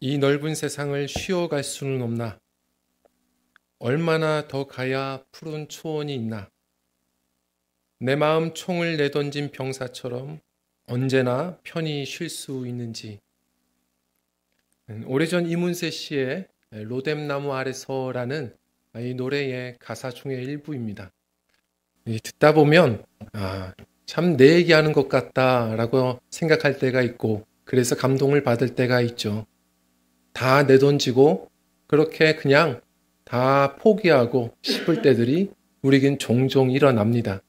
이 넓은 세상을 쉬어갈 수는 없나? 얼마나 더 가야 푸른 초원이 있나? 내 마음 총을 내던진 병사처럼 언제나 편히 쉴 수 있는지. 오래전 이문세 씨의 로뎀나무 아래서라는 이 노래의 가사 중의 일부입니다. 듣다 보면 참 내 얘기하는 것 같다라고 생각할 때가 있고, 그래서 감동을 받을 때가 있죠. 다 내던지고 그렇게 그냥 다 포기하고 싶을 때들이 우리에겐 종종 일어납니다.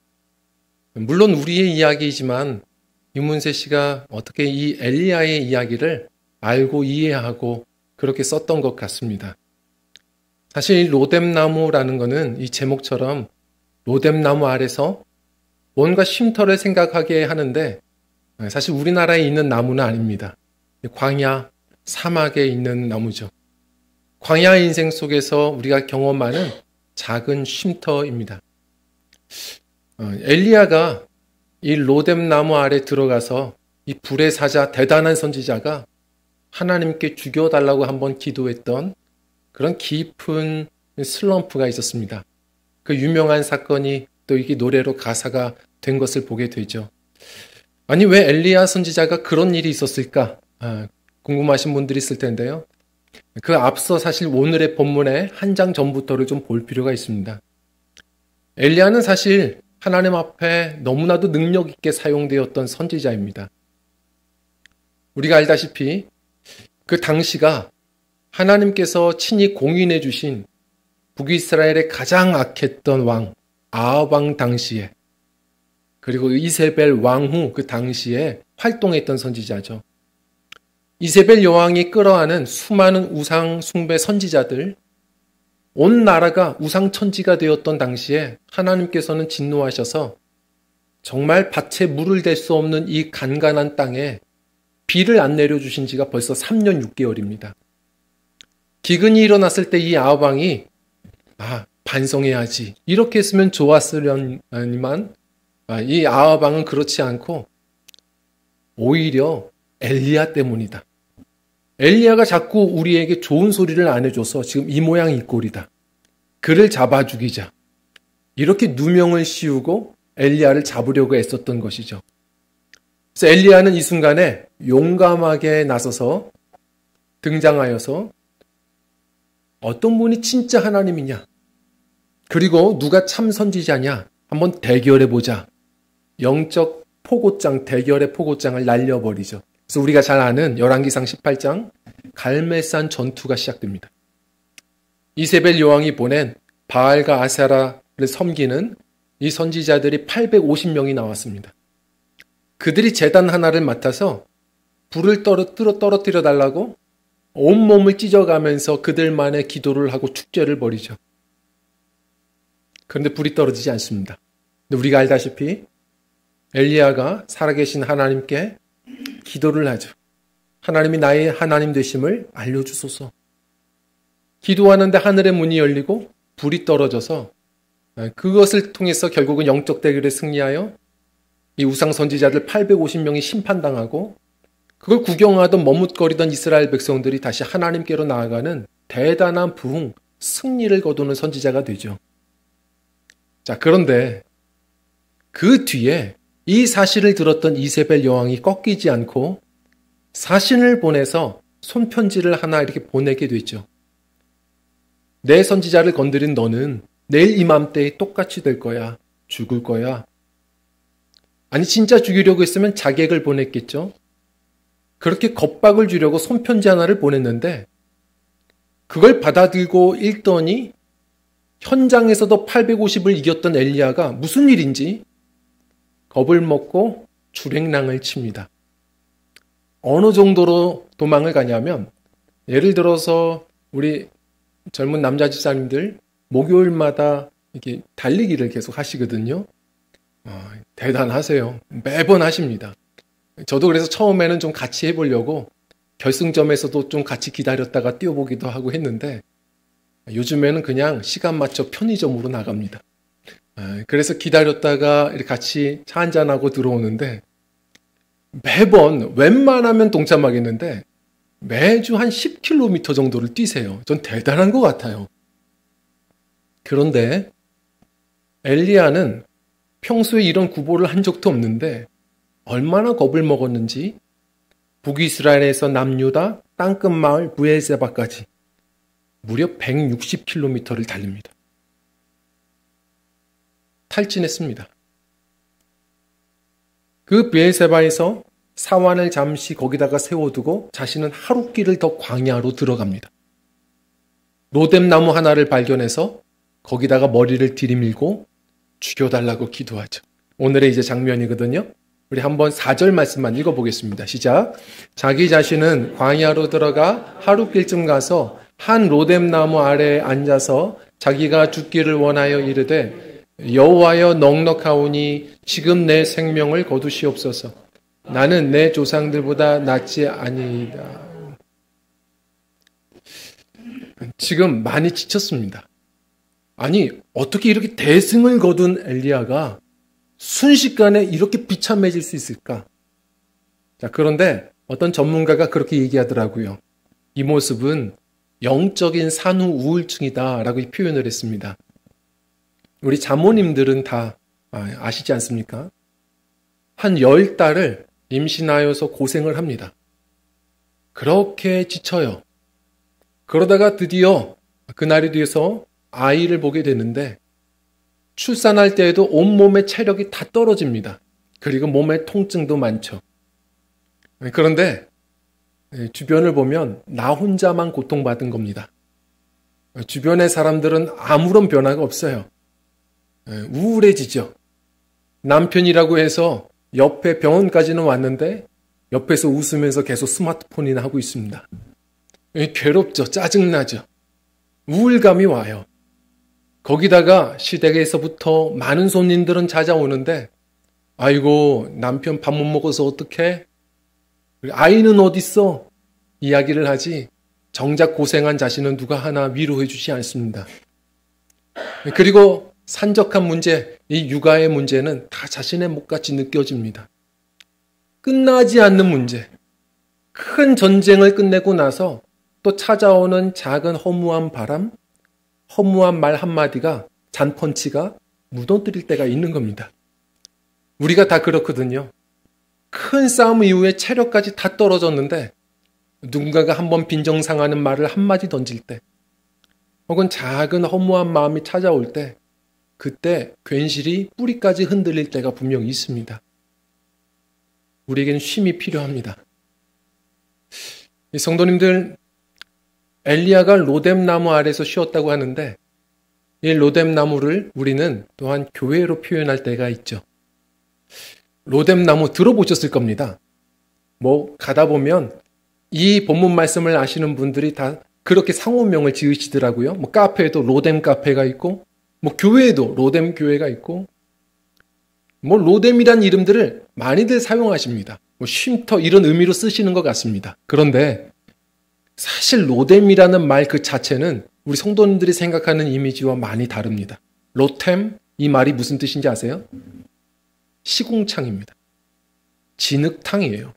물론 우리의 이야기이지만 이문세 씨가 어떻게 이 엘리야의 이야기를 알고 이해하고 그렇게 썼던 것 같습니다. 사실 로뎀나무라는 것은 이 제목처럼 로뎀나무 아래서 뭔가 쉼터를 생각하게 하는데, 사실 우리나라에 있는 나무는 아닙니다. 광야, 사막에 있는 나무죠. 광야 인생 속에서 우리가 경험하는 작은 쉼터입니다. 엘리야가 이 로뎀나무 아래 들어가서 이 불의 사자, 대단한 선지자가 하나님께 죽여달라고 한번 기도했던 그런 깊은 슬럼프가 있었습니다. 그 유명한 사건이 또 이게 노래로 가사가 된 것을 보게 되죠. 아니, 왜 엘리야 선지자가 그런 일이 있었을까? 궁금하신 분들이 있을 텐데요. 그 앞서 사실 오늘의 본문의 한 장 전부터를 좀 볼 필요가 있습니다. 엘리야는 사실 하나님 앞에 너무나도 능력 있게 사용되었던 선지자입니다. 우리가 알다시피 그 당시가 하나님께서 친히 공인해 주신 북이스라엘의 가장 악했던 왕 아합 왕 당시에, 그리고 이세벨 왕후 그 당시에 활동했던 선지자죠. 이세벨 여왕이 끌어안은 수많은 우상 숭배 선지자들, 온 나라가 우상 천지가 되었던 당시에 하나님께서는 진노하셔서 정말 밭에 물을 댈 수 없는 이 간간한 땅에 비를 안 내려주신 지가 벌써 3년 6개월입니다. 기근이 일어났을 때 이 아합 왕이 반성해야지 이렇게 했으면 좋았으려니만 이 아합 왕은 그렇지 않고 오히려 엘리야 때문이다. 엘리야가 자꾸 우리에게 좋은 소리를 안 해줘서 지금 이 모양 이 꼴이다. 그를 잡아 죽이자. 이렇게 누명을 씌우고 엘리야를 잡으려고 애썼던 것이죠. 그래서 엘리야는 이 순간에 용감하게 나서서 등장하여서 어떤 분이 진짜 하나님이냐, 그리고 누가 참 선지자냐 한번 대결해보자. 영적 포고장, 대결의 포고장을 날려버리죠. 그래서 우리가 잘 아는 열왕기상 18장 갈멜산 전투가 시작됩니다. 이세벨 여왕이 보낸 바알과 아세라를 섬기는 이 선지자들이 850명이 나왔습니다. 그들이 제단 하나를 맡아서 불을 떨어뜨려 달라고 온몸을 찢어가면서 그들만의 기도를 하고 축제를 벌이죠. 그런데 불이 떨어지지 않습니다. 근데 우리가 알다시피 엘리야가 살아계신 하나님께 기도를 하죠. 하나님이 나의 하나님 되심을 알려주소서. 기도하는데 하늘의 문이 열리고 불이 떨어져서 그것을 통해서 결국은 영적 대결에 승리하여 이 우상 선지자들 850명이 심판당하고, 그걸 구경하던 머뭇거리던 이스라엘 백성들이 다시 하나님께로 나아가는 대단한 부흥, 승리를 거두는 선지자가 되죠. 자, 그런데 그 뒤에 이 사실을 들었던 이세벨 여왕이 꺾이지 않고 사신을 보내서 손편지를 하나 이렇게 보내게 되죠. 내 선지자를 건드린 너는 내일 이맘때에 똑같이 될 거야. 죽을 거야. 아니, 진짜 죽이려고 했으면 자객을 보냈겠죠. 그렇게 겁박을 주려고 손편지 하나를 보냈는데 그걸 받아들고 읽더니 현장에서도 850을 이겼던 엘리야가 무슨 일인지 겁을 먹고 주랭랑을 칩니다. 어느 정도로 도망을 가냐면, 예를 들어서 우리 젊은 남자 집사님들 목요일마다 이렇게 달리기를 계속 하시거든요. 대단하세요. 매번 하십니다. 저도 그래서 처음에는 좀 같이 해보려고 결승점에서도 좀 같이 기다렸다가 뛰어보기도 하고 했는데, 요즘에는 그냥 시간 맞춰 편의점으로 나갑니다. 그래서 기다렸다가 이렇게 같이 차 한잔하고 들어오는데 매번 웬만하면 동참하겠는데 매주 한 10km 정도를 뛰세요. 전 대단한 것 같아요. 그런데 엘리야는 평소에 이런 구보를 한 적도 없는데 얼마나 겁을 먹었는지 북이스라엘에서 남유다 땅끝 마을 브엘세바까지 무려 160km를 달립니다. 탈진했습니다. 그 브엘세바에서 사환을 잠시 거기다가 세워두고 자신은 하룻길을 더 광야로 들어갑니다. 로뎀나무 하나를 발견해서 거기다가 머리를 들이밀고 죽여달라고 기도하죠. 오늘의 이제 장면이거든요. 우리 한번 4절 말씀만 읽어보겠습니다. 시작. 자기 자신은 광야로 들어가 하룻길쯤 가서 한 로뎀나무 아래에 앉아서 자기가 죽기를 원하여 이르되 여호와여 넉넉하오니 지금 내 생명을 거두시옵소서. 나는 내 조상들보다 낫지 아니이다. 지금 많이 지쳤습니다. 아니 어떻게 이렇게 대승을 거둔 엘리야가 순식간에 이렇게 비참해질 수 있을까? 자, 그런데 어떤 전문가가 그렇게 얘기하더라고요. 이 모습은 영적인 산후 우울증이다라고 표현을 했습니다. 우리 자모님들은 다 아시지 않습니까? 한 10달을 임신하여서 고생을 합니다. 그렇게 지쳐요. 그러다가 드디어 그날이 돼서 아이를 보게 되는데 출산할 때에도 온몸의 체력이 다 떨어집니다. 그리고 몸에 통증도 많죠. 그런데 주변을 보면 나 혼자만 고통받은 겁니다. 주변의 사람들은 아무런 변화가 없어요. 우울해지죠. 남편이라고 해서 옆에 병원까지는 왔는데 옆에서 웃으면서 계속 스마트폰이나 하고 있습니다. 괴롭죠. 짜증나죠. 우울감이 와요. 거기다가 시댁에서부터 많은 손님들은 찾아오는데 아이고 남편 밥 못 먹어서 어떡해? 아이는 어딨어? 이야기를 하지 정작 고생한 자신은 누가 하나 위로해 주지 않습니다. 그리고 산적한 문제, 이 육아의 문제는 다 자신의 몫같이 느껴집니다. 끝나지 않는 문제, 큰 전쟁을 끝내고 나서 또 찾아오는 작은 허무한 바람, 허무한 말 한마디가 잔펀치가 무너뜨릴 때가 있는 겁니다. 우리가 다 그렇거든요. 큰 싸움 이후에 체력까지 다 떨어졌는데 누군가가 한번 빈정상하는 말을 한마디 던질 때 혹은 작은 허무한 마음이 찾아올 때 그때 괜시리 뿌리까지 흔들릴 때가 분명히 있습니다. 우리에게는 쉼이 필요합니다. 이 성도님들 엘리야가 로뎀나무 아래서 쉬었다고 하는데 이 로뎀나무를 우리는 또한 교회로 표현할 때가 있죠. 로뎀나무 들어보셨을 겁니다. 가다 보면 이 본문 말씀을 아시는 분들이 다 그렇게 상호명을 지으시더라고요. 카페에도 로뎀 카페가 있고 교회에도 로뎀 교회가 있고 로뎀이란 이름들을 많이들 사용하십니다. 쉼터 이런 의미로 쓰시는 것 같습니다. 그런데 사실 로뎀이라는 말 그 자체는 우리 성도님들이 생각하는 이미지와 많이 다릅니다. 로템, 이 말이 무슨 뜻인지 아세요? 시궁창입니다. 진흙탕이에요.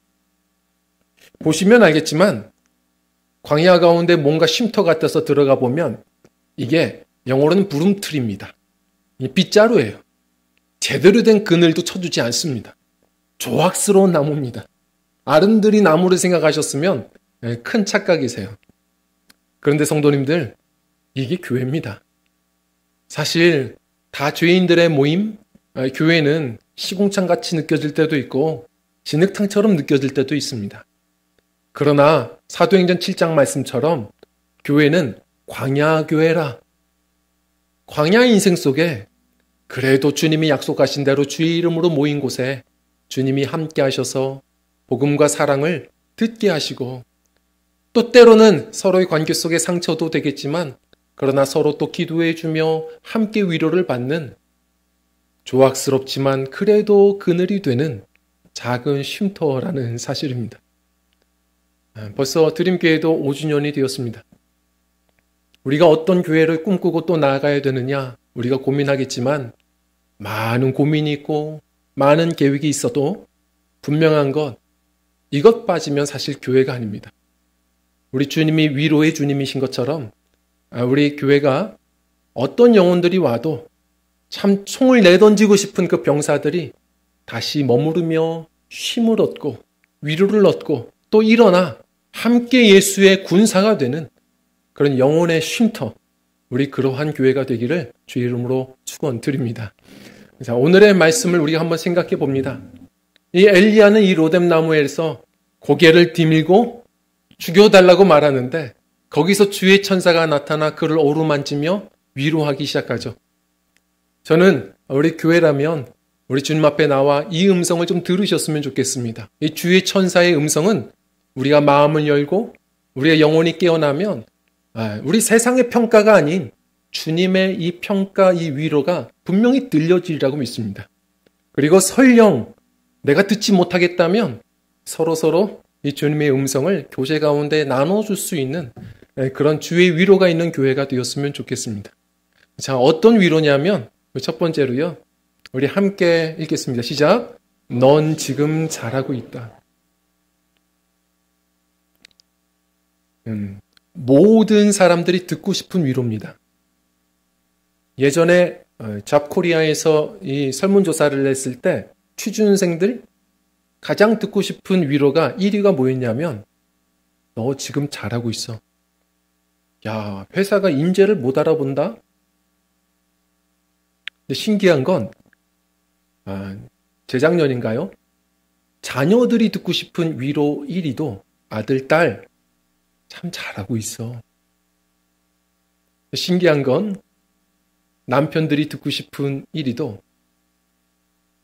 보시면 알겠지만 광야 가운데 뭔가 쉼터 같아서 들어가 보면 이게 영어로는 부름틀입니다. 빗자루예요. 제대로 된 그늘도 쳐주지 않습니다. 조악스러운 나무입니다. 아름드리 나무를 생각하셨으면 큰 착각이세요. 그런데 성도님들, 이게 교회입니다. 사실 다 죄인들의 모임, 교회는 시궁창같이 느껴질 때도 있고 진흙탕처럼 느껴질 때도 있습니다. 그러나 사도행전 7장 말씀처럼 교회는 광야교회라. 광야 인생 속에 그래도 주님이 약속하신 대로 주의 이름으로 모인 곳에 주님이 함께 하셔서 복음과 사랑을 듣게 하시고 또 때로는 서로의 관계 속에 상처도 되겠지만 그러나 서로 또 기도해 주며 함께 위로를 받는 조악스럽지만 그래도 그늘이 되는 작은 쉼터라는 사실입니다. 벌써 드림교회도 5주년이 되었습니다. 우리가 어떤 교회를 꿈꾸고 또 나아가야 되느냐 우리가 고민하겠지만 많은 고민이 있고 많은 계획이 있어도 분명한 것 이것 빠지면 사실 교회가 아닙니다. 우리 주님이 위로의 주님이신 것처럼 우리 교회가 어떤 영혼들이 와도 참 총을 내던지고 싶은 그 병사들이 다시 머무르며 쉼을 얻고 위로를 얻고 또 일어나 함께 예수의 군사가 되는 그런 영혼의 쉼터, 우리 그러한 교회가 되기를 주의 이름으로 축원드립니다. 자, 오늘의 말씀을 우리가 한번 생각해 봅니다. 이 엘리야는 이 로뎀 나무에서 고개를 디밀고 죽여달라고 말하는데 거기서 주의 천사가 나타나 그를 어루만지며 위로하기 시작하죠. 저는 우리 교회라면 우리 주님 앞에 나와 이 음성을 좀 들으셨으면 좋겠습니다. 이 주의 천사의 음성은 우리가 마음을 열고 우리의 영혼이 깨어나면 우리 세상의 평가가 아닌 주님의 이 평가, 이 위로가 분명히 들려지리라고 믿습니다. 그리고 설령 내가 듣지 못하겠다면 서로서로 이 주님의 음성을 교제 가운데 나눠줄 수 있는 그런 주의 위로가 있는 교회가 되었으면 좋겠습니다. 자, 어떤 위로냐면 첫 번째로요. 우리 함께 읽겠습니다. 시작. 넌 지금 잘하고 있다. 모든 사람들이 듣고 싶은 위로입니다. 예전에 잡코리아에서 이 설문조사를 했을 때 취준생들 가장 듣고 싶은 위로가 1위가 뭐였냐면 너 지금 잘하고 있어. 야, 회사가 인재를 못 알아본다? 근데 신기한 건 재작년인가요? 자녀들이 듣고 싶은 위로 1위도 아들, 딸 참 잘하고 있어. 신기한 건 남편들이 듣고 싶은 1위도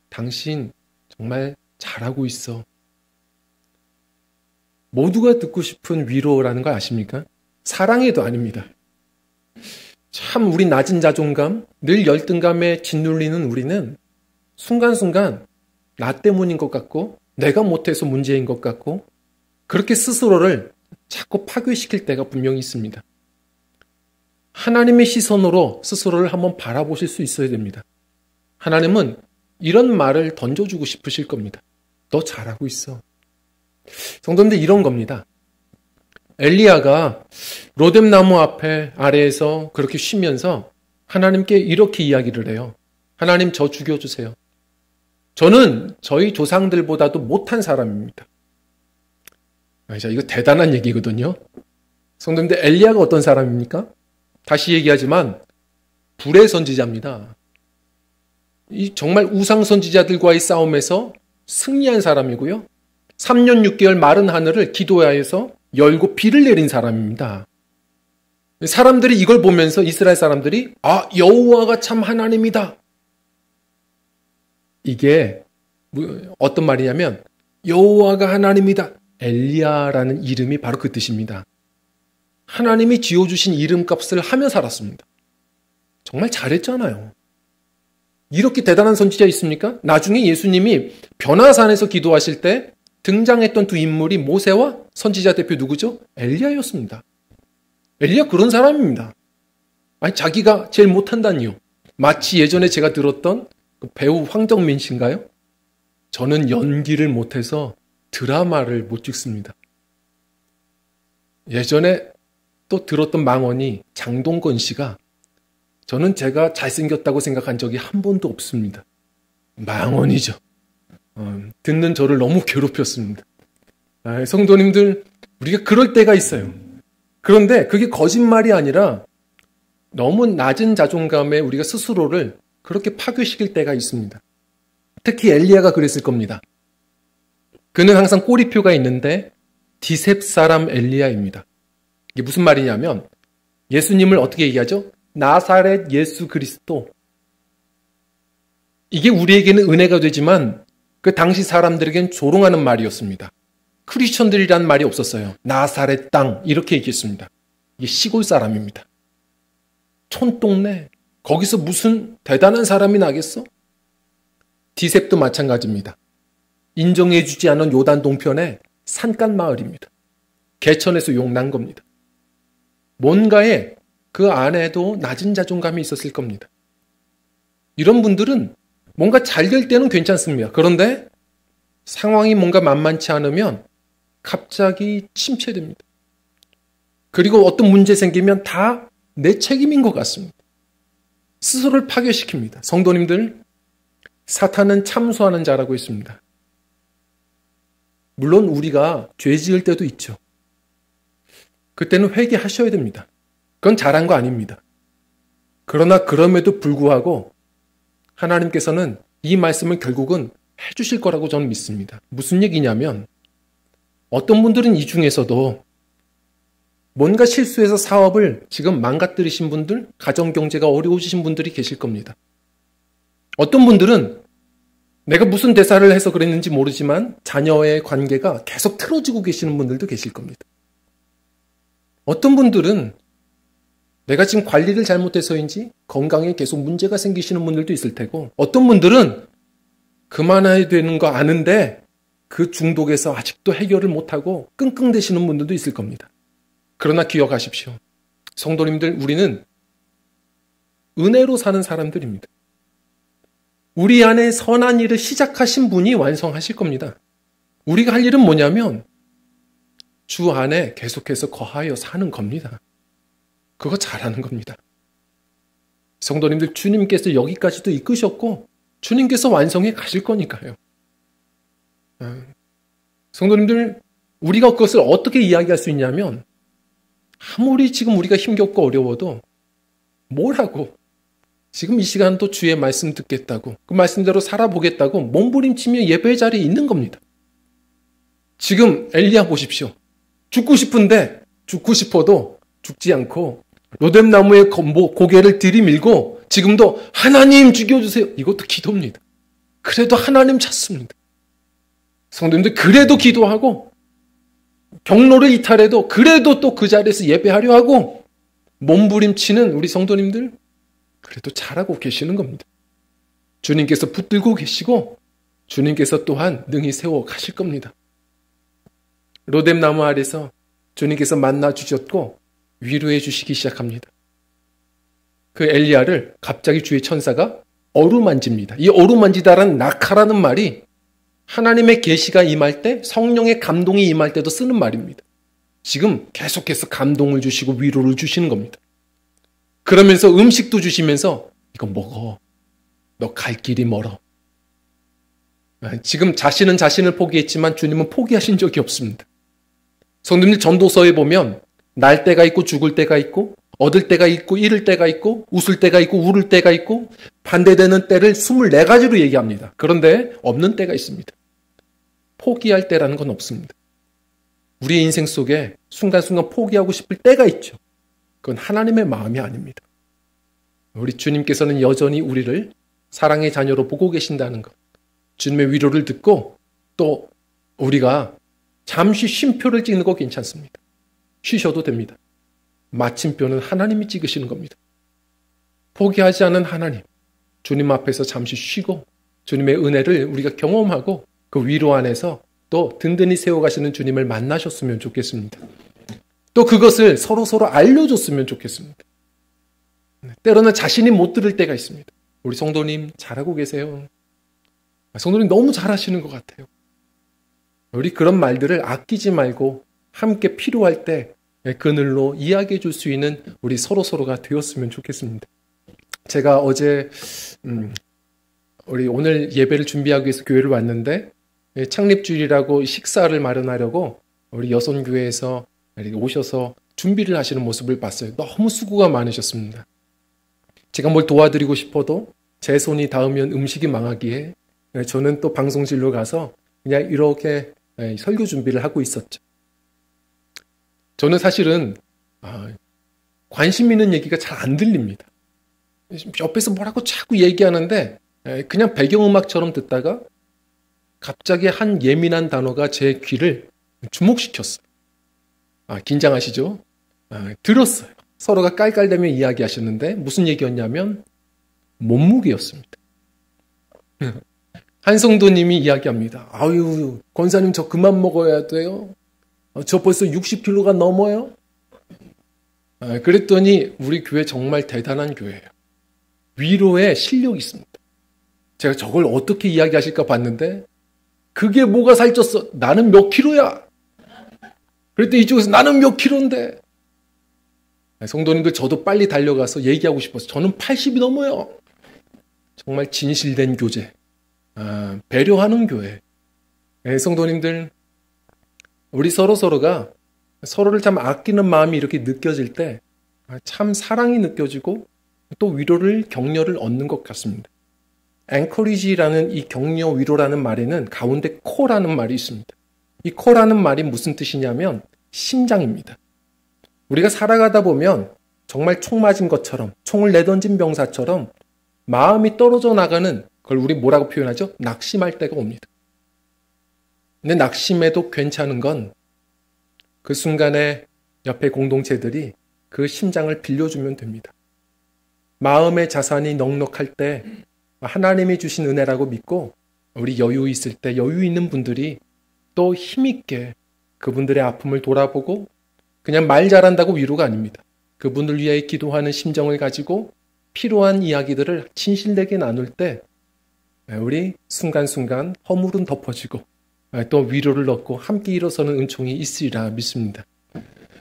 당신 정말 잘하고 있어. 모두가 듣고 싶은 위로라는 걸 아십니까? 사랑해도 아닙니다. 참 우리 낮은 자존감, 늘 열등감에 짓눌리는 우리는 순간순간 나 때문인 것 같고 내가 못해서 문제인 것 같고 그렇게 스스로를 자꾸 파괴시킬 때가 분명히 있습니다. 하나님의 시선으로 스스로를 한번 바라보실 수 있어야 됩니다. 하나님은 이런 말을 던져주고 싶으실 겁니다. 너 잘하고 있어. 성도님들 이런 겁니다. 엘리야가 로뎀 나무 앞에 아래에서 그렇게 쉬면서 하나님께 이렇게 이야기를 해요. 하나님 저 죽여주세요. 저는 저희 조상들보다도 못한 사람입니다. 자, 이거 대단한 얘기거든요. 성도님들 엘리야가 어떤 사람입니까? 다시 얘기하지만 불의 선지자입니다. 이 정말 우상 선지자들과의 싸움에서 승리한 사람이고요. 3년 6개월 마른 하늘을 기도하여서 열고 비를 내린 사람입니다. 사람들이 이걸 보면서 이스라엘 사람들이 여호와가 참 하나님이다. 이게 어떤 말이냐면 여호와가 하나님이다. 엘리야라는 이름이 바로 그 뜻입니다. 하나님이 지어주신 이름값을 하며 살았습니다. 정말 잘했잖아요. 이렇게 대단한 선지자 있습니까? 나중에 예수님이 변화산에서 기도하실 때 등장했던 두 인물이 모세와 선지자 대표 누구죠? 엘리야였습니다. 엘리야 그런 사람입니다. 아니 자기가 제일 못한다니요. 마치 예전에 제가 들었던 그 배우 황정민 씨인가요? 저는 연기를 못해서 드라마를 못 찍습니다. 예전에 또 들었던 망언이 장동건 씨가 저는 제가 잘생겼다고 생각한 적이 한 번도 없습니다. 망언이죠. 듣는 저를 너무 괴롭혔습니다. 성도님들 우리가 그럴 때가 있어요. 그런데 그게 거짓말이 아니라 너무 낮은 자존감에 우리가 스스로를 그렇게 파괴시킬 때가 있습니다. 특히 엘리야가 그랬을 겁니다. 그는 항상 꼬리표가 있는데 디셉 사람 엘리야입니다. 이게 무슨 말이냐면 예수님을 어떻게 얘기하죠? 나사렛 예수 그리스도. 이게 우리에게는 은혜가 되지만 그 당시 사람들에겐 조롱하는 말이었습니다. 크리스천들이라는 말이 없었어요. 나사렛 땅 이렇게 얘기했습니다. 이게 시골 사람입니다. 촌동네. 거기서 무슨 대단한 사람이 나겠어? 디셉도 마찬가지입니다. 인정해주지 않은 요단 동편의 산간 마을입니다. 개천에서 용난 겁니다. 뭔가에 그 안에도 낮은 자존감이 있었을 겁니다. 이런 분들은 뭔가 잘 될 때는 괜찮습니다. 그런데 상황이 뭔가 만만치 않으면 갑자기 침체됩니다. 그리고 어떤 문제 생기면 다 내 책임인 것 같습니다. 스스로를 파괴시킵니다. 성도님들, 사탄은 참소하는 자라고 있습니다. 물론 우리가 죄 지을 때도 있죠. 그때는 회개하셔야 됩니다. 그건 잘한 거 아닙니다. 그러나 그럼에도 불구하고 하나님께서는 이 말씀을 결국은 해주실 거라고 저는 믿습니다. 무슨 얘기냐면 어떤 분들은 이 중에서도 뭔가 실수해서 사업을 지금 망가뜨리신 분들, 가정경제가 어려우신 분들이 계실 겁니다. 어떤 분들은 내가 무슨 대사를 해서 그랬는지 모르지만 자녀의 관계가 계속 틀어지고 계시는 분들도 계실 겁니다. 어떤 분들은 내가 지금 관리를 잘못해서인지 건강에 계속 문제가 생기시는 분들도 있을 테고, 어떤 분들은 그만해야 되는 거 아는데 그 중독에서 아직도 해결을 못하고 끙끙대시는 분들도 있을 겁니다. 그러나 기억하십시오. 성도님들, 우리는 은혜로 사는 사람들입니다. 우리 안에 선한 일을 시작하신 분이 완성하실 겁니다. 우리가 할 일은 뭐냐면 주 안에 계속해서 거하여 사는 겁니다. 그거 잘하는 겁니다. 성도님들, 주님께서 여기까지도 이끄셨고 주님께서 완성해 가실 거니까요. 성도님들, 우리가 그것을 어떻게 이야기할 수 있냐면 아무리 지금 우리가 힘겹고 어려워도 뭐라고 지금 이 시간도 주의 말씀 듣겠다고 그 말씀대로 살아보겠다고 몸부림치며 예배의 자리에 있는 겁니다. 지금 엘리야 보십시오. 죽고 싶은데 죽고 싶어도 죽지 않고 로뎀나무에 고개를 들이밀고 지금도 하나님 죽여주세요. 이것도 기도입니다. 그래도 하나님 찾습니다. 성도님들, 그래도 기도하고 경로를 이탈해도 그래도 또 그 자리에서 예배하려 하고 몸부림치는 우리 성도님들, 그래도 잘하고 계시는 겁니다. 주님께서 붙들고 계시고 주님께서 또한 능히 세워 가실 겁니다. 로뎀나무 아래서 주님께서 만나 주셨고 위로해 주시기 시작합니다. 그 엘리야를 갑자기 주의 천사가 어루만집니다. 이 어루만지다라는 낙하라는 말이 하나님의 계시가 임할 때, 성령의 감동이 임할 때도 쓰는 말입니다. 지금 계속해서 감동을 주시고 위로를 주시는 겁니다. 그러면서 음식도 주시면서 이거 먹어. 너 갈 길이 멀어. 지금 자신은 자신을 포기했지만 주님은 포기하신 적이 없습니다. 성도님들, 전도서에 보면 날 때가 있고 죽을 때가 있고 얻을 때가 있고 잃을 때가 있고 웃을 때가 있고 울을 때가 있고 반대되는 때를 24가지로 얘기합니다. 그런데 없는 때가 있습니다. 포기할 때라는 건 없습니다. 우리의 인생 속에 순간순간 포기하고 싶을 때가 있죠. 그건 하나님의 마음이 아닙니다. 우리 주님께서는 여전히 우리를 사랑의 자녀로 보고 계신다는 것, 주님의 위로를 듣고 또 우리가 잠시 쉼표를 찍는 거 괜찮습니다. 쉬셔도 됩니다. 마침표는 하나님이 찍으시는 겁니다. 포기하지 않은 하나님, 주님 앞에서 잠시 쉬고 주님의 은혜를 우리가 경험하고 그 위로 안에서 또 든든히 세워가시는 주님을 만나셨으면 좋겠습니다. 또 그것을 서로 알려줬으면 좋겠습니다. 때로는 자신이 못 들을 때가 있습니다. 우리 성도님 잘하고 계세요. 성도님 너무 잘하시는 것 같아요. 우리 그런 말들을 아끼지 말고 함께 필요할 때 그늘로 이야기해 줄 수 있는 우리 서로가 되었으면 좋겠습니다. 제가 어제 우리 오늘 예배를 준비하기 위해서 교회를 왔는데 창립주일이라고 식사를 마련하려고 우리 여선교회에서 오셔서 준비를 하시는 모습을 봤어요. 너무 수고가 많으셨습니다. 제가 뭘 도와드리고 싶어도 제 손이 닿으면 음식이 망하기에 저는 또 방송실로 가서 그냥 이렇게 설교 준비를 하고 있었죠. 저는 사실은 관심 있는 얘기가 잘 안 들립니다. 옆에서 뭐라고 자꾸 얘기하는데 그냥 배경음악처럼 듣다가 갑자기 한 예민한 단어가 제 귀를 주목시켰어요. 긴장하시죠? 들었어요. 서로가 깔깔대며 이야기하셨는데 무슨 얘기였냐면 몸무게였습니다. 한 성도님이 이야기합니다. 아유, 권사님 저 그만 먹어야 돼요. 저 벌써 60kg가 넘어요. 그랬더니 우리 교회 정말 대단한 교회예요. 위로에 실력이 있습니다. 제가 저걸 어떻게 이야기하실까 봤는데 그게 뭐가 살쪘어? 나는 몇 킬로야? 그랬더니 이쪽에서 나는 몇 킬로인데? 성도님들 저도 빨리 달려가서 얘기하고 싶어서 저는 80이 넘어요. 정말 진실된 교제, 배려하는 교회. 성도님들 우리 서로가 서로를 참 아끼는 마음이 이렇게 느껴질 때 참 사랑이 느껴지고 또 위로를 격려를 얻는 것 같습니다. encourage라는 이 격려 위로라는 말에는 가운데 코라는 말이 있습니다. 이 코라는 말이 무슨 뜻이냐면 심장입니다. 우리가 살아가다 보면 정말 총 맞은 것처럼 총을 내던진 병사처럼 마음이 떨어져 나가는 그걸 우리 뭐라고 표현하죠? 낙심할 때가 옵니다. 근데 낙심해도 괜찮은 건 그 순간에 옆에 공동체들이 그 심장을 빌려주면 됩니다. 마음의 자산이 넉넉할 때 하나님이 주신 은혜라고 믿고 우리 여유 있을 때 여유 있는 분들이 또 힘있게 그분들의 아픔을 돌아보고 그냥 말 잘한다고 위로가 아닙니다. 그분을 위해 기도하는 심정을 가지고 필요한 이야기들을 진실되게 나눌 때 우리 순간순간 허물은 덮어지고 또 위로를 얻고 함께 일어서는 은총이 있으리라 믿습니다.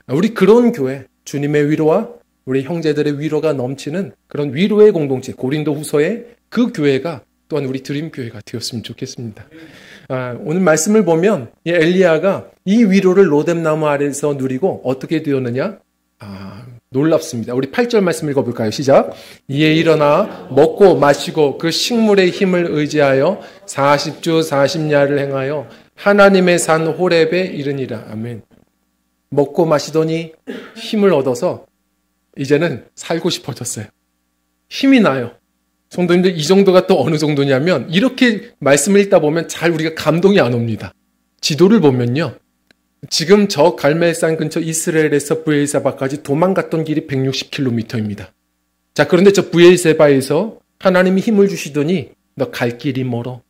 우리 그런 교회, 주님의 위로와 우리 형제들의 위로가 넘치는 그런 위로의 공동체, 고린도 후서의 그 교회가 또한 우리 드림교회가 되었으면 좋겠습니다. 오늘 말씀을 보면 이 엘리야가 이 위로를 로뎀나무 아래에서 누리고 어떻게 되었느냐? 놀랍습니다. 우리 8절 말씀 읽어볼까요? 시작. 이에 일어나 먹고 마시고 그 식물의 힘을 의지하여 40주 40야를 행하여 하나님의 산 호렙에 이르니라. 아멘. 먹고 마시더니 힘을 얻어서 이제는 살고 싶어졌어요. 힘이 나요. 성도님들 이 정도가 또 어느 정도냐면 이렇게 말씀을 읽다 보면 잘 우리가 감동이 안 옵니다. 지도를 보면요. 지금 저 갈멜산 근처 이스라엘에서 브엘세바까지 도망갔던 길이 160km입니다. 자, 그런데 저 브엘세바에서 하나님이 힘을 주시더니 너 갈 길이 멀어.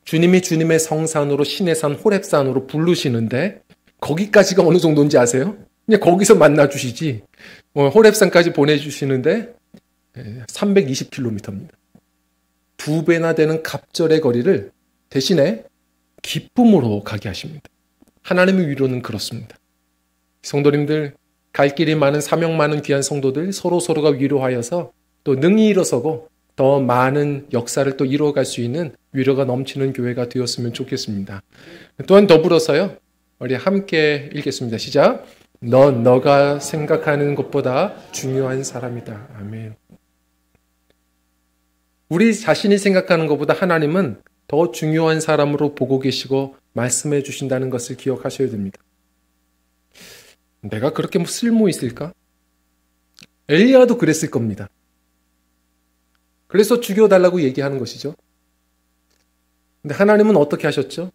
주님이 주님의 성산으로 신의 산 호렙산으로 부르시는데 거기까지가 어느 정도인지 아세요? 그냥 거기서 만나주시지. 호렙산까지 보내주시는데 320km입니다. 2배나 되는 갑절의 거리를 대신에 기쁨으로 가게 하십니다. 하나님의 위로는 그렇습니다. 성도님들, 갈 길이 많은 사명 많은 귀한 성도들 서로가 위로하여서 또 능히 일어서고 더 많은 역사를 또 이루어갈 수 있는 위로가 넘치는 교회가 되었으면 좋겠습니다. 또한 더불어서요. 우리 함께 읽겠습니다. 시작. 넌 너가 생각하는 것보다 중요한 사람이다. 아멘. 우리 자신이 생각하는 것보다 하나님은 더 중요한 사람으로 보고 계시고 말씀해 주신다는 것을 기억하셔야 됩니다. 내가 그렇게 쓸모 있을까? 엘리야도 그랬을 겁니다. 그래서 죽여달라고 얘기하는 것이죠. 근데 하나님은 어떻게 하셨죠?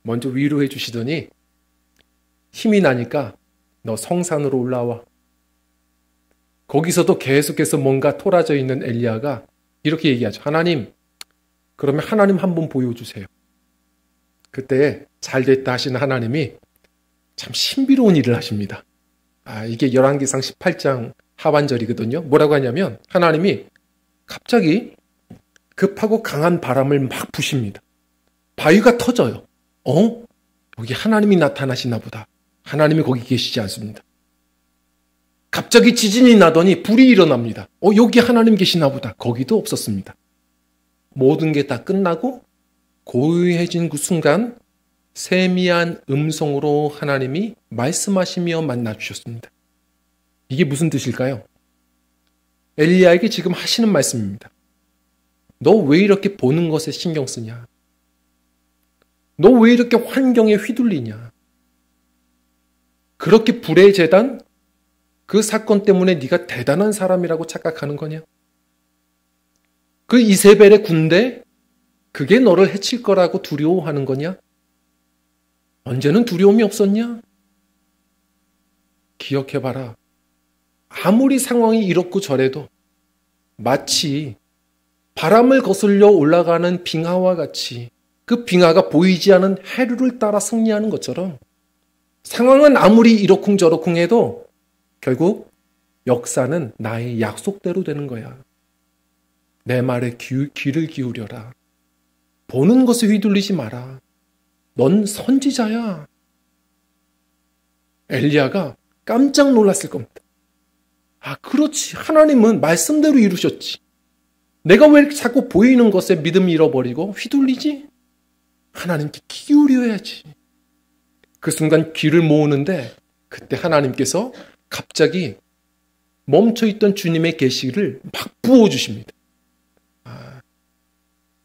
먼저 위로해 주시더니 힘이 나니까 너 성산으로 올라와. 거기서도 계속해서 뭔가 토라져 있는 엘리야가 이렇게 얘기하죠. 하나님, 그러면 하나님 한번 보여주세요. 그때 잘됐다 하시는 하나님이 참 신비로운 일을 하십니다. 이게 열왕기상 18장 하반절이거든요. 뭐라고 하냐면 하나님이 갑자기 급하고 강한 바람을 막 부십니다. 바위가 터져요. 여기 하나님이 나타나시나 보다. 하나님이 거기 계시지 않습니다. 갑자기 지진이 나더니 불이 일어납니다. 여기 하나님 계시나 보다. 거기도 없었습니다. 모든 게 다 끝나고 고요해진 그 순간 세미한 음성으로 하나님이 말씀하시며 만나주셨습니다. 이게 무슨 뜻일까요? 엘리야에게 지금 하시는 말씀입니다. 너 왜 이렇게 보는 것에 신경 쓰냐? 너 왜 이렇게 환경에 휘둘리냐? 그렇게 불의 재단, 그 사건 때문에 네가 대단한 사람이라고 착각하는 거냐? 그 이세벨의 군대, 그게 너를 해칠 거라고 두려워하는 거냐? 언제는 두려움이 없었냐? 기억해봐라. 아무리 상황이 이렇고 저래도 마치 바람을 거슬려 올라가는 빙하와 같이 그 빙하가 보이지 않은 해류를 따라 승리하는 것처럼 상황은 아무리 이러쿵저러쿵 해도 결국 역사는 나의 약속대로 되는 거야. 내 말에 귀를 기울여라. 보는 것에 휘둘리지 마라. 넌 선지자야. 엘리야가 깜짝 놀랐을 겁니다. 아, 그렇지. 하나님은 말씀대로 이루셨지. 내가 왜 자꾸 보이는 것에 믿음 잃어버리고 휘둘리지? 하나님께 귀 기울여야지. 그 순간 귀를 모으는데 그때 하나님께서 갑자기 멈춰있던 주님의 계시를 막 부어주십니다.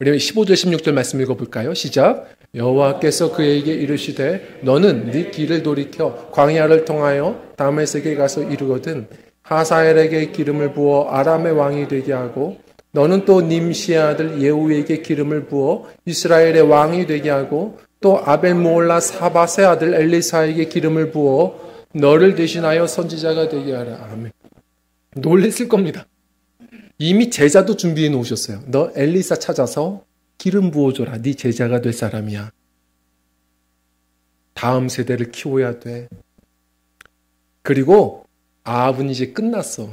우리 15절 16절 말씀 읽어볼까요? 시작. 여호와께서 그에게 이르시되 너는 네 길을 돌이켜 광야를 통하여 다메섹에 가서 이르거든 하사엘에게 기름을 부어 아람의 왕이 되게 하고 너는 또 님시의 아들 예후에게 기름을 부어 이스라엘의 왕이 되게 하고 또 아벨모올라 사밧의 아들 엘리사에게 기름을 부어 너를 대신하여 선지자가 되게 하라. 아멘. 놀랬을 겁니다. 이미 제자도 준비해 놓으셨어요. 너 엘리사 찾아서 기름 부어줘라. 네 제자가 될 사람이야. 다음 세대를 키워야 돼. 그리고 아합은 이제 끝났어.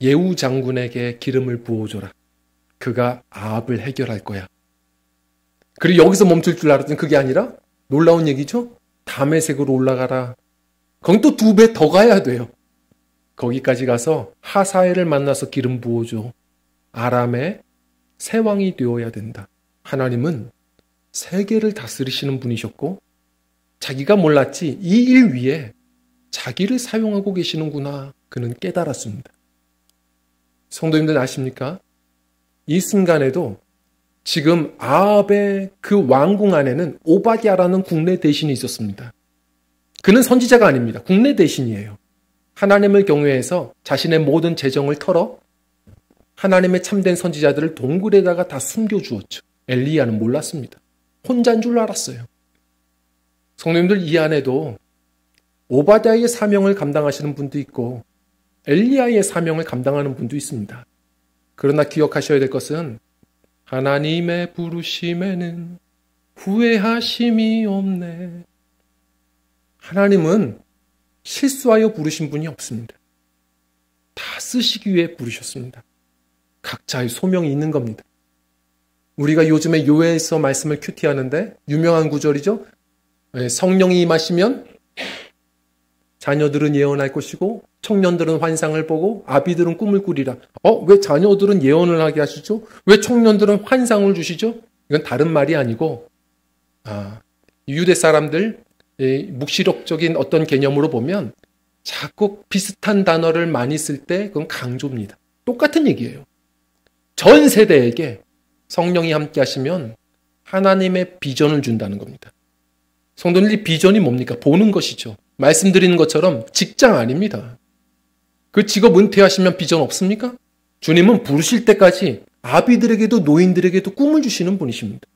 예후 장군에게 기름을 부어줘라. 그가 아합을 해결할 거야. 그리고 여기서 멈출 줄 알았더니 그게 아니라 놀라운 얘기죠. 다메섹으로 올라가라. 거기 또 2배 더 가야 돼요. 거기까지 가서 하사엘을 만나서 기름 부어줘. 아람의 새 왕이 되어야 된다. 하나님은 세계를 다스리시는 분이셨고 자기가 몰랐지 이 일 위에 자기를 사용하고 계시는구나. 그는 깨달았습니다. 성도님들 아십니까? 이 순간에도 지금 아합의 그 왕궁 안에는 오바댜라는 국내 대신이 있었습니다. 그는 선지자가 아닙니다. 국내 대신이에요. 하나님을 경외해서 자신의 모든 재정을 털어 하나님의 참된 선지자들을 동굴에다가 다 숨겨주었죠. 엘리야는 몰랐습니다. 혼자인 줄 알았어요. 성도님들 이 안에도 오바댜의 사명을 감당하시는 분도 있고 엘리야의 사명을 감당하는 분도 있습니다. 그러나 기억하셔야 될 것은 하나님의 부르심에는 후회하심이 없네. 하나님은 실수하여 부르신 분이 없습니다. 다 쓰시기 위해 부르셨습니다. 각자의 소명이 있는 겁니다. 우리가 요즘에 요엘서 말씀을 큐티하는데 유명한 구절이죠. 성령이 임하시면 자녀들은 예언할 것이고 청년들은 환상을 보고 아비들은 꿈을 꾸리라. 왜 자녀들은 예언을 하게 하시죠? 왜 청년들은 환상을 주시죠? 이건 다른 말이 아니고 유대 사람들 묵시록적인 어떤 개념으로 보면 자꾸 비슷한 단어를 많이 쓸 때 그건 강조입니다. 똑같은 얘기예요. 전 세대에게 성령이 함께 하시면 하나님의 비전을 준다는 겁니다. 성도님, 이 비전이 뭡니까? 보는 것이죠. 말씀드리는 것처럼 직장 아닙니다. 그 직업 은퇴하시면 비전 없습니까? 주님은 부르실 때까지 아비들에게도 노인들에게도 꿈을 주시는 분이십니다.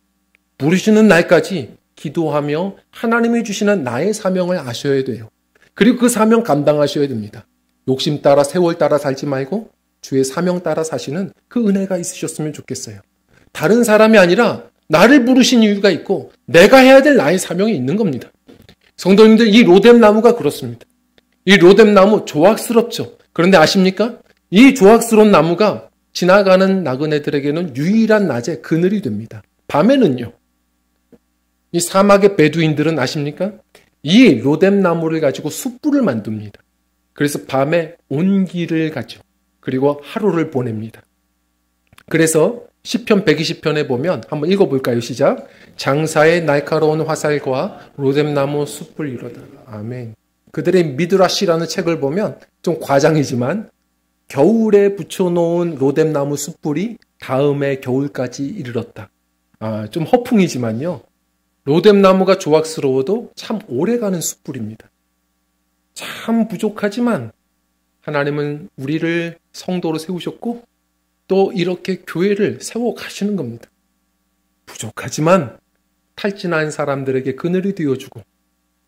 부르시는 날까지 기도하며 하나님이 주시는 나의 사명을 아셔야 돼요. 그리고 그 사명 감당하셔야 됩니다. 욕심 따라 세월 따라 살지 말고 주의 사명 따라 사시는 그 은혜가 있으셨으면 좋겠어요. 다른 사람이 아니라 나를 부르신 이유가 있고 내가 해야 될 나의 사명이 있는 겁니다. 성도님들, 이 로뎀나무가 그렇습니다. 이 로뎀나무 조악스럽죠. 그런데 아십니까? 이 조악스러운 나무가 지나가는 나그네들에게는 유일한 낮에 그늘이 됩니다. 밤에는요. 이 사막의 베두인들은 아십니까? 이 로뎀나무를 가지고 숯불을 만듭니다. 그래서 밤에 온기를 가죠. 그리고 하루를 보냅니다. 그래서 시편 120편에 보면 한번 읽어볼까요? 시작. 장사의 날카로운 화살과 로뎀나무 숯불 이로다. 아멘. 그들의 미드라시라는 책을 보면 좀 과장이지만 겨울에 붙여놓은 로뎀나무 숯불이 다음에 겨울까지 이르렀다. 좀 허풍이지만요. 로뎀나무가 조악스러워도 참 오래가는 숯불입니다. 참 부족하지만 하나님은 우리를 성도로 세우셨고 또 이렇게 교회를 세워 가시는 겁니다. 부족하지만 탈진한 사람들에게 그늘이 되어주고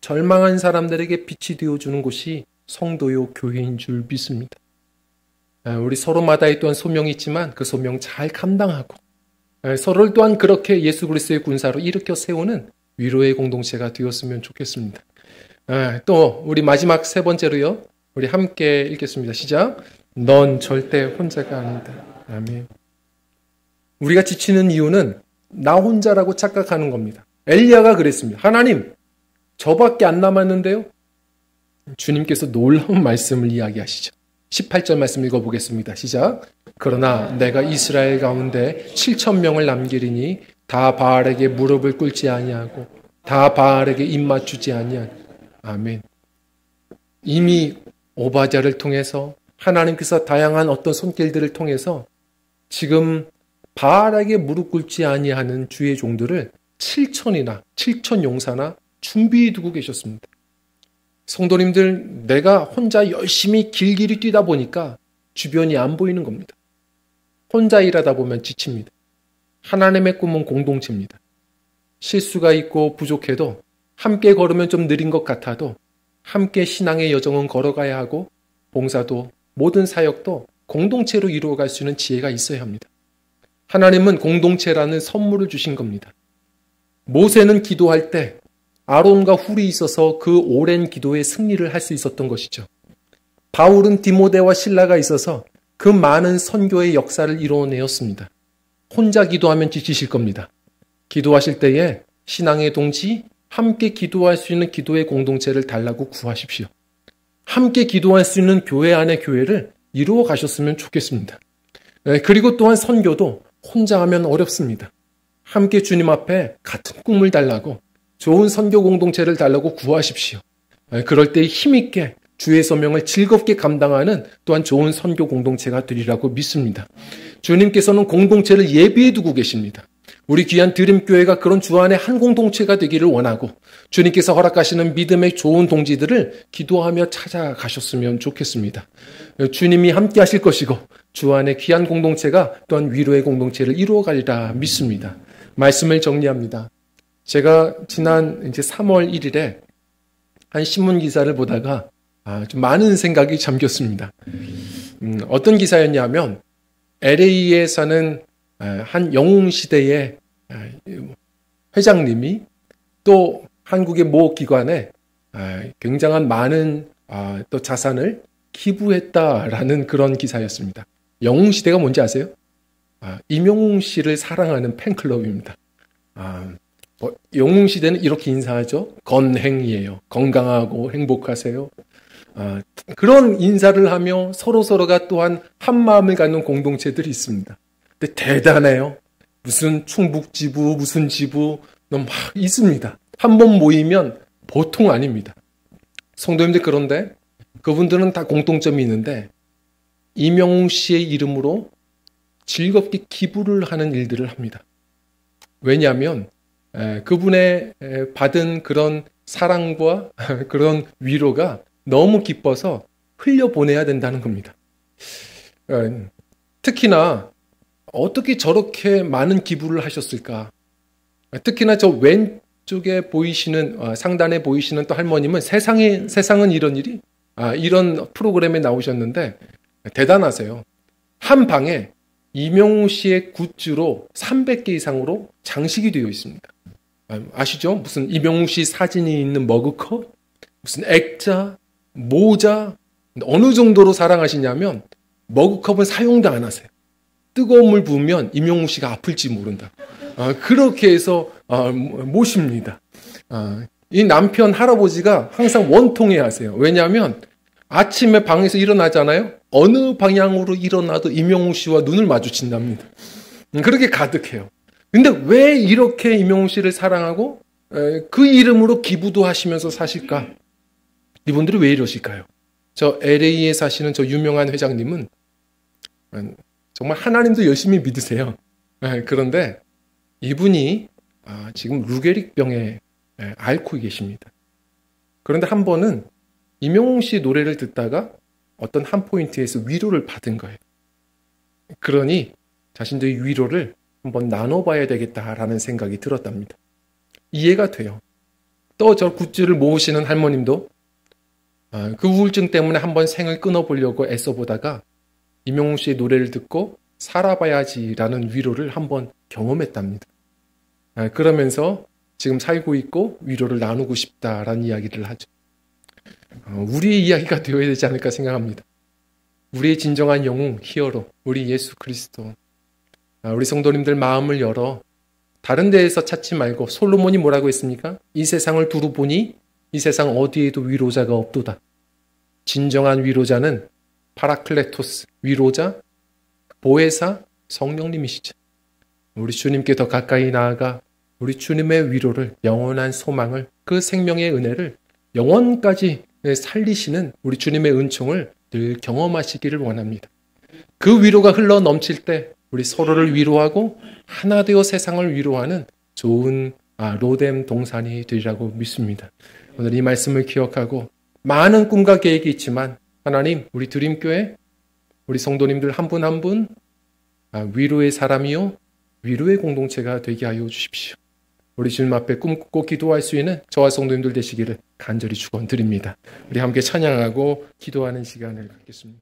절망한 사람들에게 빛이 되어주는 곳이 성도요 교회인 줄 믿습니다. 우리 서로마다 있던 소명이 있지만 그 소명 잘 감당하고 서로를 또한 그렇게 예수 그리스도의 군사로 일으켜 세우는 위로의 공동체가 되었으면 좋겠습니다. 또 우리 마지막 세 번째로요. 우리 함께 읽겠습니다. 시작. 넌 절대 혼자가 아니다. 아멘. 우리가 지치는 이유는 나 혼자라고 착각하는 겁니다. 엘리야가 그랬습니다. 하나님, 저밖에 안 남았는데요? 주님께서 놀라운 말씀을 이야기하시죠. 18절 말씀 읽어보겠습니다. 시작. 그러나 내가 이스라엘 가운데 7천 명을 남기리니 다 바알에게 무릎을 꿇지 아니하고 다 바알에게 입맞추지 아니하고. 아멘. 이미 오바댜를 통해서 하나님께서 다양한 어떤 손길들을 통해서 지금 바알에게 무릎 꿇지 아니하는 주의 종들을 7천 용사나 준비해 두고 계셨습니다. 성도님들, 내가 혼자 열심히 길길이 뛰다 보니까 주변이 안 보이는 겁니다. 혼자 일하다 보면 지칩니다. 하나님의 꿈은 공동체입니다. 실수가 있고 부족해도 함께 걸으면 좀 느린 것 같아도 함께 신앙의 여정은 걸어가야 하고 봉사도 모든 사역도 공동체로 이루어갈 수 있는 지혜가 있어야 합니다. 하나님은 공동체라는 선물을 주신 겁니다. 모세는 기도할 때 아론과 훌이 있어서 그 오랜 기도에 승리를 할 수 있었던 것이죠. 바울은 디모데와 실라가 있어서 그 많은 선교의 역사를 이루어내었습니다. 혼자 기도하면 지치실 겁니다. 기도하실 때에 신앙의 동지, 함께 기도할 수 있는 기도의 공동체를 달라고 구하십시오. 함께 기도할 수 있는 교회 안의 교회를 이루어 가셨으면 좋겠습니다. 그리고 또한 선교도 혼자 하면 어렵습니다. 함께 주님 앞에 같은 꿈을 달라고 좋은 선교 공동체를 달라고 구하십시오. 그럴 때 힘있게 주의 소명을 즐겁게 감당하는 또한 좋은 선교 공동체가 되리라고 믿습니다. 주님께서는 공동체를 예비해 두고 계십니다. 우리 귀한 드림교회가 그런 주 안에 한 공동체가 되기를 원하고 주님께서 허락하시는 믿음의 좋은 동지들을 기도하며 찾아가셨으면 좋겠습니다. 주님이 함께 하실 것이고 주 안에 귀한 공동체가 또한 위로의 공동체를 이루어가리라 믿습니다. 말씀을 정리합니다. 제가 지난 이제 3월 1일에 한 신문 기사를 보다가 좀 많은 생각이 잠겼습니다. 어떤 기사였냐면 LA에 사는 한 영웅시대의 회장님이 또 한국의 모 기관에 굉장한 많은 또 자산을 기부했다라는 그런 기사였습니다. 영웅시대가 뭔지 아세요? 임영웅 씨를 사랑하는 팬클럽입니다. 영웅시대는 이렇게 인사하죠. 건행이에요. 건강하고 행복하세요. 그런 인사를 하며 서로서로가 또한 한 마음을 갖는 공동체들이 있습니다. 근데 대단해요. 무슨 충북지부, 무슨 지부 막 있습니다. 한 번 모이면 보통 아닙니다. 성도님들, 그런데 그분들은 다 공통점이 있는데 임영웅 씨의 이름으로 즐겁게 기부를 하는 일들을 합니다. 왜냐하면 그분의 받은 그런 사랑과 그런 위로가 너무 기뻐서 흘려보내야 된다는 겁니다. 특히나 어떻게 저렇게 많은 기부를 하셨을까? 특히나 저 왼쪽에 보이시는 상단에 보이시는 또 할머님은 세상은 이런 일이 이런 프로그램에 나오셨는데 대단하세요. 한 방에 이명우 씨의 굿즈로 300개 이상으로 장식이 되어 있습니다. 아시죠? 무슨 이명우 씨 사진이 있는 머그컵, 무슨 액자, 모자, 어느 정도로 사랑하시냐면 머그컵은 사용도 안 하세요. 뜨거운 물 부으면 임영웅 씨가 아플지 모른다. 그렇게 해서 모십니다. 이 남편 할아버지가 항상 원통해 하세요. 왜냐하면 아침에 방에서 일어나잖아요. 어느 방향으로 일어나도 임영웅 씨와 눈을 마주친답니다. 그렇게 가득해요. 근데 왜 이렇게 임영웅 씨를 사랑하고 그 이름으로 기부도 하시면서 사실까? 이분들이 왜 이러실까요? 저 LA에 사시는 저 유명한 회장님은 정말 하나님도 열심히 믿으세요. 그런데 이분이 지금 루게릭병에 앓고 계십니다. 그런데 한 번은 임영웅 씨 노래를 듣다가 어떤 한 포인트에서 위로를 받은 거예요. 그러니 자신들의 위로를 한번 나눠봐야 되겠다라는 생각이 들었답니다. 이해가 돼요. 또 저 굿즈를 모으시는 할머님도 그 우울증 때문에 한번 생을 끊어보려고 애써보다가 임영웅 씨의 노래를 듣고 살아봐야지라는 위로를 한번 경험했답니다. 그러면서 지금 살고 있고 위로를 나누고 싶다라는 이야기를 하죠. 우리의 이야기가 되어야 되지 않을까 생각합니다. 우리의 진정한 영웅, 히어로, 우리 예수 그리스도. 우리 성도님들 마음을 열어 다른 데에서 찾지 말고, 솔로몬이 뭐라고 했습니까? 이 세상을 두루 보니 이 세상 어디에도 위로자가 없도다. 진정한 위로자는 파라클레토스, 위로자, 보혜사, 성령님이시죠. 우리 주님께 더 가까이 나아가 우리 주님의 위로를, 영원한 소망을, 그 생명의 은혜를 영원까지 살리시는 우리 주님의 은총을 늘 경험하시기를 원합니다. 그 위로가 흘러 넘칠 때 우리 서로를 위로하고 하나 되어 세상을 위로하는 좋은 로뎀 동산이 되리라고 믿습니다. 오늘 이 말씀을 기억하고 많은 꿈과 계획이 있지만 하나님, 우리 드림교회, 우리 성도님들 한 분 한 분 위로의 사람이요 위로의 공동체가 되게 하여 주십시오. 우리 주님 앞에 꿈꾸고 기도할 수 있는 저와 성도님들 되시기를 간절히 축원드립니다. 우리 함께 찬양하고 기도하는 시간을 갖겠습니다.